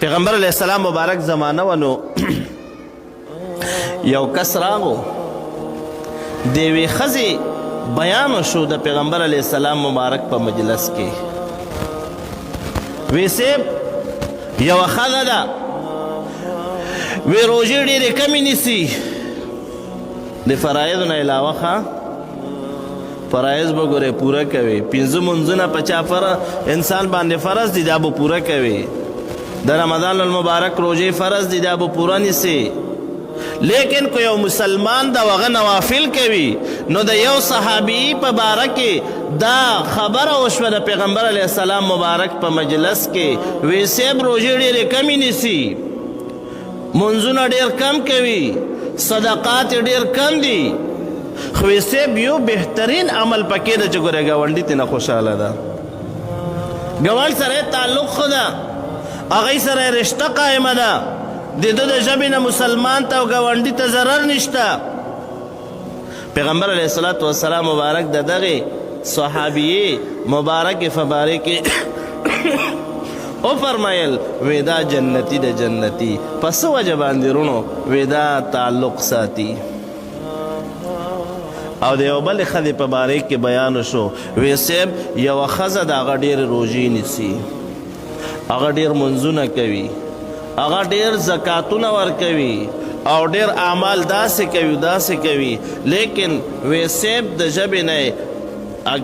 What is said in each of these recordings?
پیغمبر علیہ السلام مبارک زمانه ونو یو کس راغو دیوی خزی بیان شو د پیغمبر علیہ السلام مبارک په مجلس کې وی سیب یو خزه ده وی روژې ډېرې کمې نیسي د فرایضو نه علاوه ښه فرایض به ګورې پوره کوي 5 منځونه په چا انسان باندې فرض دي دا به پوره کوي د رمضان المبارک روژې فرض دي دا به پوره نیسي لیکن کو یو مسلمان دا وغه نوافل کوي نو د یو صحابي په باره کې دا خبره وشوه د پیغمبر علیه السلام مبارک په مجلس کې وی صاحب روژې ډېرې کمې نیسي منځونه ډېر کم کوي صدقات ډېر کم دي خو وی صاحب یو بهترین عمل پکې ده چې ګوره ګاونډي ترې نه خوشحاله ده ګاونډ سره یې تعلق ښه ده هغوی سره یې رشته قایمه ده د ده د ژبې نه مسلمان ته او ګاونډي ته ضرر نشته پیغمبر علیه الصلاة والسلام مبارک د دغې صحابیې مبارک فبارکې او فرمایل وی دا جنتی د جنتی په څه وجه باندې رونو وی دا تعلق ساتي او د یو بلې ښځې په باره کې بیان شو وی صاحب یوه ښځه د هغه ډېرې روژې نیسي هغه ډېر منځونه کوي هغه ډېر زکاتونه ورکوي او ډېر اعمال داسې کوي لیکن وی صاحب د ژبې نه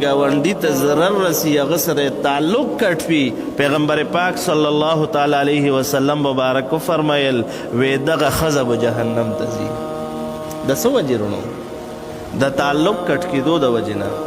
ګاونډي ته ضرر رسي هغه سره تعلق کټ وي پیغمبر پاک صلی الله تعالی علیه وسلم مبارک فرمایل وی دغه ښځه به جهنم ته ځي د څه وجې رونو د تعلق کټ کېدو د وجې نه